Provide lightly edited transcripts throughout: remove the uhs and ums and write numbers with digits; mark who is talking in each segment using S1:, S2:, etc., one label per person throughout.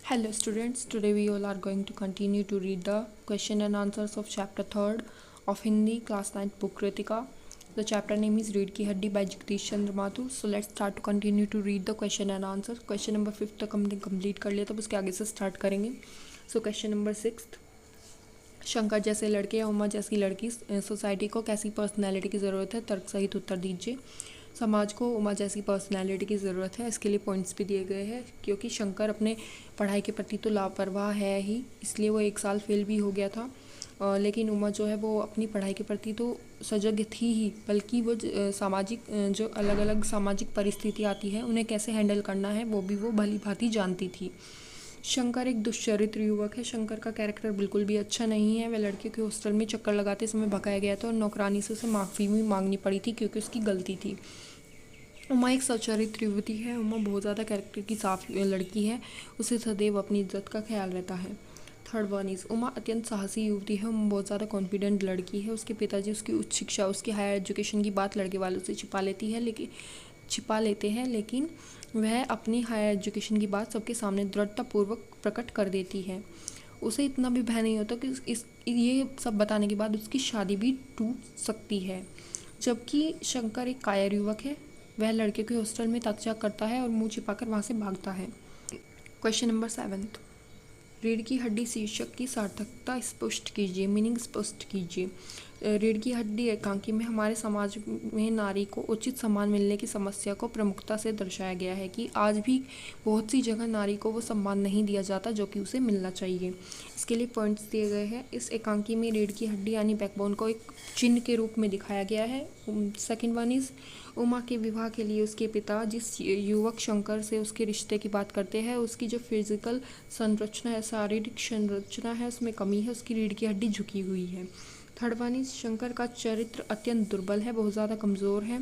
S1: Hello students, today we all are going to continue to read the question and answers of chapter 3rd of Hindi class 9th book Kritika. The chapter name is Reed Ki Haddi by Jagdish Chandra Mathur. So let's start to continue to read the question and answer. Question number 5 तक हमने complete कर लिया, तब उसके आगे से start करेंगे. So question number 6, Shankar जैसे लड़के या उमा जैसी लड़की सोसाइटी को कैसी पर्सनैलिटी की ज़रूरत है? तर्क सहित उत्तर दीजिए. समाज को उमा जैसी पर्सनैलिटी की ज़रूरत है. इसके लिए पॉइंट्स भी दिए गए हैं. क्योंकि शंकर अपने पढ़ाई के प्रति तो लापरवाह है ही, इसलिए वो 1 साल फेल भी हो गया था. लेकिन उमा जो है वो अपनी पढ़ाई के प्रति तो सजग थी ही, बल्कि वो सामाजिक जो अलग अलग सामाजिक परिस्थिति आती है उन्हें कैसे हैंडल करना है वो भी वो भली भांति जानती थी. शंकर एक दुष्चरित्र युवक है. शंकर का कैरेक्टर बिल्कुल भी अच्छा नहीं है. वह लड़कियों के हॉस्टल में चक्कर लगाते समय भगाया गया था और नौकरानी से उसे माफ़ी भी मांगनी पड़ी थी क्योंकि उसकी गलती थी. उमा एक सच्चरित्र युवती है. उमा बहुत ज़्यादा कैरेक्टर की साफ लड़की है. उसे सदैव अपनी इज्जत का ख्याल रहता है. थर्ड वन इज़ उमा अत्यंत साहसी युवती है. उमा बहुत ज़्यादा कॉन्फिडेंट लड़की है. उसके पिताजी उसकी उच्च शिक्षा, उसकी हायर एजुकेशन की बात लड़के वालों से छिपा लेते हैं, लेकिन वह अपनी हायर एजुकेशन की बात सबके सामने दृढ़तापूर्वक प्रकट कर देती है. उसे इतना भी भय नहीं होता कि ये सब बताने के बाद उसकी शादी भी टूट सकती है. जबकि शंकर एक कायर युवक है. वह लड़के के हॉस्टल में तकजाक करता है और मुंह छिपाकर वहाँ से भागता है. क्वेश्चन नंबर 7, रीढ़ की हड्डी शीर्षक की सार्थकता स्पष्ट कीजिए, मीनिंग स्पष्ट कीजिए. रीढ़ की हड्डी एकांकी में हमारे समाज में नारी को उचित सम्मान मिलने की समस्या को प्रमुखता से दर्शाया गया है कि आज भी बहुत सी जगह नारी को वो सम्मान नहीं दिया जाता जो कि उसे मिलना चाहिए. इसके लिए पॉइंट्स दिए गए हैं. इस एकांकी में रीढ़ की हड्डी यानी बैकबोन को एक चिन्ह के रूप में दिखाया गया है. सेकेंड वन इज़ उमा के विवाह के लिए उसके पिता जिस युवक शंकर से उसके रिश्ते की बात करते हैं उसकी जो फिजिकल संरचना है, शारीरिक संरचना है, उसमें कमी है. उसकी रीढ़ की हड्डी झुकी हुई है. थर्ड वन इज शंकर का चरित्र अत्यंत दुर्बल है, बहुत ज़्यादा कमज़ोर है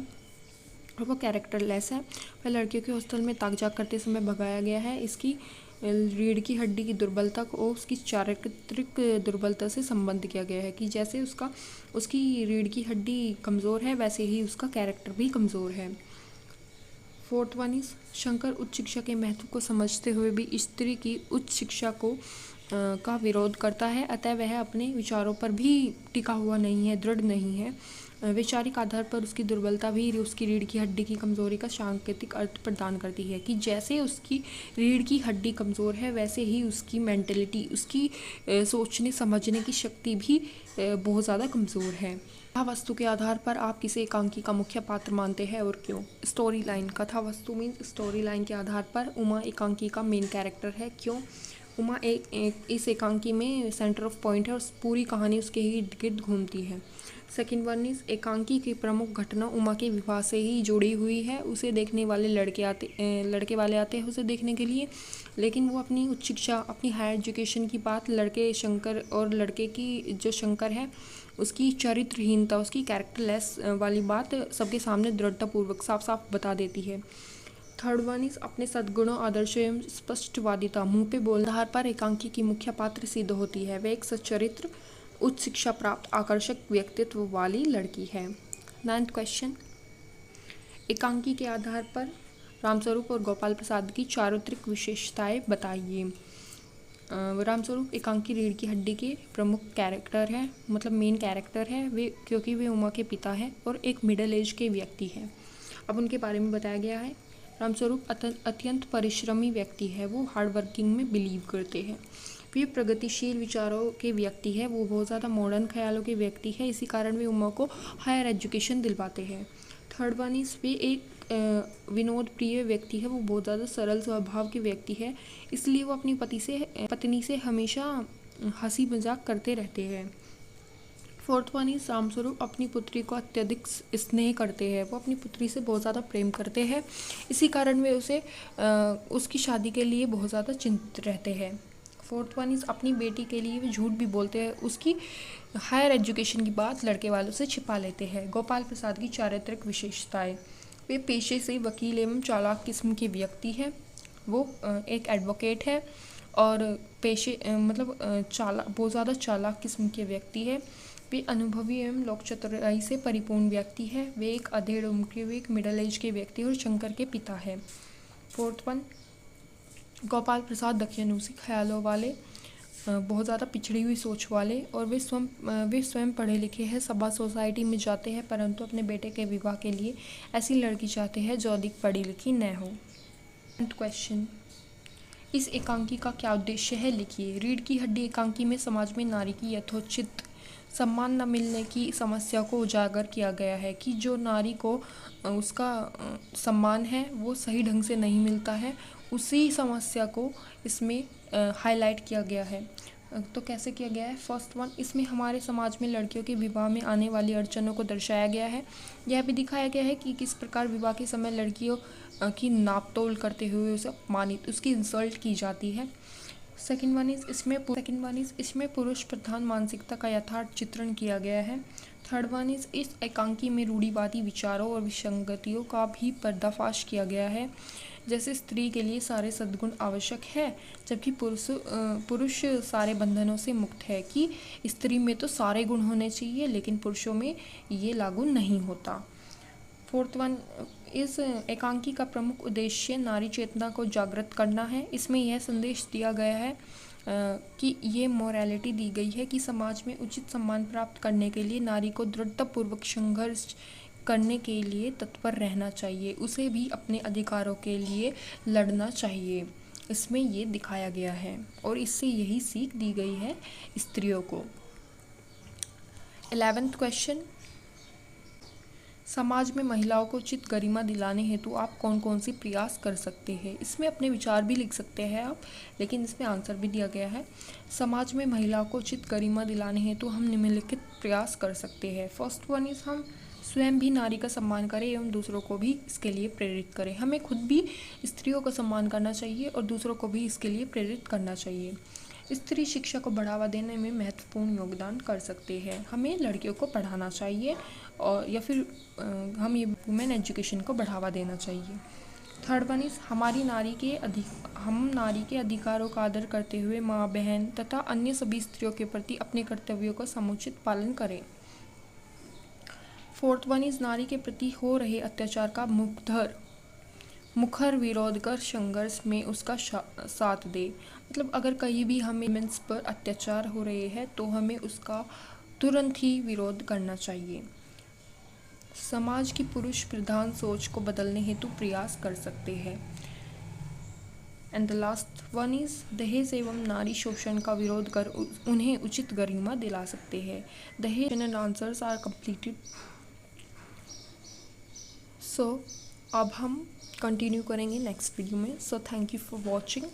S1: और वो कैरेक्टरलेस है. वह लड़कियों के हॉस्टल में ताकझाक करते समय भगाया गया है. इसकी रीढ़ की हड्डी की दुर्बलता को उसकी चारित्रिक दुर्बलता से संबंध किया गया है कि जैसे उसकी रीढ़ की हड्डी कमज़ोर है वैसे ही उसका कैरेक्टर भी कमज़ोर है. फोर्थ वन इज शंकर उच्च शिक्षा के महत्व को समझते हुए भी स्त्री की उच्च शिक्षा का विरोध करता है. अतः वह अपने विचारों पर भी टिका हुआ नहीं है, दृढ़ नहीं है. वैचारिक आधार पर उसकी दुर्बलता भी उसकी रीढ़ की हड्डी की कमज़ोरी का सांकेतिक अर्थ प्रदान करती है कि जैसे उसकी रीढ़ की हड्डी कमज़ोर है वैसे ही उसकी मेंटलिटी, उसकी सोचने समझने की शक्ति भी बहुत ज़्यादा कमज़ोर है. कथा वस्तु के आधार पर आप किसे एकांकी का मुख्य पात्र मानते हैं और क्यों? Story line. कथा वस्तु मीन स्टोरी लाइन के आधार पर उमा एकांकी का मेन कैरेक्टर है. क्यों? उमा इस एकांकी में सेंटर ऑफ पॉइंट है और पूरी कहानी उसके ही इर्द गिर्द घूमती है. सेकेंड वन इज एकांकी की प्रमुख घटना उमा के विवाह से ही जुड़ी हुई है. उसे देखने वाले लड़के वाले आते हैं उसे देखने के लिए, लेकिन वो अपनी उच्च शिक्षा, अपनी हायर एजुकेशन की बात लड़के शंकर और लड़के की जो शंकर है उसकी चरित्रहीनता, उसकी कैरेक्टरलेस वाली बात सबके सामने दृढ़तापूर्वक साफ साफ बता देती है. थर्ड वन इज अपने सद्गुणों, आदर्शों एवं स्पष्टवादिता मुंह पे बोलने आधार पर एकांकी की मुख्य पात्र सिद्ध होती है. वह एक सच्चरित्र, उच्च शिक्षा प्राप्त, आकर्षक व्यक्तित्व वाली लड़की है. 9th क्वेश्चन, एकांकी के आधार पर रामस्वरूप और गोपाल प्रसाद की चारित्रिक विशेषताएं बताइए. रामस्वरूप एकांकी रीढ़ की हड्डी के प्रमुख कैरेक्टर है, मतलब मेन कैरेक्टर है वे, क्योंकि वे उमा के पिता हैं और एक मिडिल एज के व्यक्ति हैं. अब उनके बारे में बताया गया है. रामस्वरूप अत्यंत परिश्रमी व्यक्ति है. वो हार्ड वर्किंग में बिलीव करते हैं. वे प्रगतिशील विचारों के व्यक्ति है. वो बहुत ज़्यादा मॉडर्न ख्यालों के व्यक्ति है. इसी कारण वे उमा को हायर एजुकेशन दिलवाते हैं. थर्ड वन इज वे एक विनोद प्रिय व्यक्ति है. वो बहुत ज़्यादा सरल स्वभाव के व्यक्ति है, इसलिए वो अपनी पत्नी से हमेशा हंसी मजाक करते रहते हैं. फोर्थ वन इज रामस्वरूप अपनी पुत्री को अत्यधिक स्नेह करते हैं. वो अपनी पुत्री से बहुत ज़्यादा प्रेम करते हैं. इसी कारण वे उसकी शादी के लिए बहुत ज़्यादा चिंतित रहते हैं. फोर्थ वन इज अपनी बेटी के लिए वे झूठ भी बोलते हैं. उसकी हायर एजुकेशन की बात लड़के वालों से छिपा लेते हैं. गोपाल प्रसाद की चारित्रिक विशेषताएं. वे पेशे से वकील एवं चालाक किस्म के व्यक्ति हैं. वो एक एडवोकेट है और बहुत ज़्यादा चालाक किस्म के व्यक्ति है. वे अनुभवी एवं लोक चतुराई से परिपूर्ण व्यक्ति है. वे एक अधेड़ उम्र के, वे एक मिडिल एज के व्यक्ति और शंकर के पिता है. फोर्थ वन, गोपाल प्रसाद दक्षिणूसी ख्यालों वाले, बहुत ज़्यादा पिछड़ी हुई सोच वाले, और वे स्वयं पढ़े लिखे हैं, सभा सोसाइटी में जाते हैं, परंतु अपने बेटे के विवाह के लिए ऐसी लड़की चाहते हैं जो अधिक पढ़ी लिखी न हो। क्वेश्चन, इस एकांकी का क्या उद्देश्य है, लिखिए। रीढ़ की हड्डी एकांकी में समाज में नारी की यथोचित सम्मान न मिलने की समस्या को उजागर किया गया है कि जो नारी को उसका सम्मान है वो सही ढंग से नहीं मिलता है, उसी समस्या को इसमें हाईलाइट किया गया है। तो कैसे किया गया है? फर्स्ट वन, इसमें हमारे समाज में लड़कियों के विवाह में आने वाली अड़चनों को दर्शाया गया है। यह भी दिखाया गया है कि किस प्रकार विवाह के समय लड़कियों की नापतोल करते हुए उसे अपमानित, उसकी इंसल्ट की जाती है। सेकेंड वन इज इसमें पुरुष प्रधान मानसिकता का यथार्थ चित्रण किया गया है। थर्ड वन इज इस एकांकी में रूढ़िवादी विचारों और विसंगतियों का भी पर्दाफाश किया गया है। जैसे स्त्री के लिए सारे सद्गुण आवश्यक है, जबकि पुरुष सारे बंधनों से मुक्त है, कि स्त्री में तो सारे गुण होने चाहिए लेकिन पुरुषों में ये लागू नहीं होता। फोर्थ वन, इस एकांकी का प्रमुख उद्देश्य नारी चेतना को जागृत करना है। इसमें यह संदेश दिया गया है कि ये मोरालिटी दी गई है कि समाज में उचित सम्मान प्राप्त करने के लिए नारी को दृढ़तापूर्वक संघर्ष करने के लिए तत्पर रहना चाहिए, उसे भी अपने अधिकारों के लिए लड़ना चाहिए। इसमें ये दिखाया गया है और इससे यही सीख दी गई है स्त्रियों को। 11th क्वेश्चन, समाज में महिलाओं को उचित गरिमा दिलाने हेतु आप कौन कौन सी प्रयास कर सकते हैं? इसमें अपने विचार भी लिख सकते हैं आप, लेकिन इसमें आंसर भी दिया गया है। समाज में महिलाओं को उचित गरिमा दिलाने हेतु हम निम्नलिखित प्रयास कर सकते हैं। फर्स्ट वन इज हम स्वयं भी नारी का सम्मान करें एवं दूसरों को भी इसके लिए प्रेरित करें। हमें खुद भी स्त्रियों का सम्मान करना चाहिए और दूसरों को भी इसके लिए प्रेरित करना चाहिए। स्त्री शिक्षा को बढ़ावा देने में महत्वपूर्ण योगदान कर सकते हैं। हमें लड़कियों को पढ़ाना चाहिए और या फिर हम ये वुमेन एजुकेशन को बढ़ावा देना चाहिए। थर्ड वन इज हम नारी के अधिकारों का आदर करते हुए माँ, बहन तथा अन्य सभी स्त्रियों के प्रति अपने कर्तव्यों का समुचित पालन करें। फोर्थ वन इज नारी के प्रति हो रहे अत्याचार का मुखर विरोध कर संघर्ष में उसका साथ दे। मतलब अगर कहीं भी हमें वुमेन्स पर अत्याचार हो रहे हैं तो हमें उसका तुरंत ही विरोध करना चाहिए। समाज की पुरुष प्रधान सोच को बदलने हेतु प्रयास कर सकते हैं। And the last one is दहेज एवं नारी शोषण का विरोध कर उन्हें उचित गरिमा दिला सकते हैं। दहेज एंड आंसर्स आर कंप्लीटेड। सो अब हम कंटिन्यू करेंगे नेक्स्ट वीडियो में। So thank you for watching.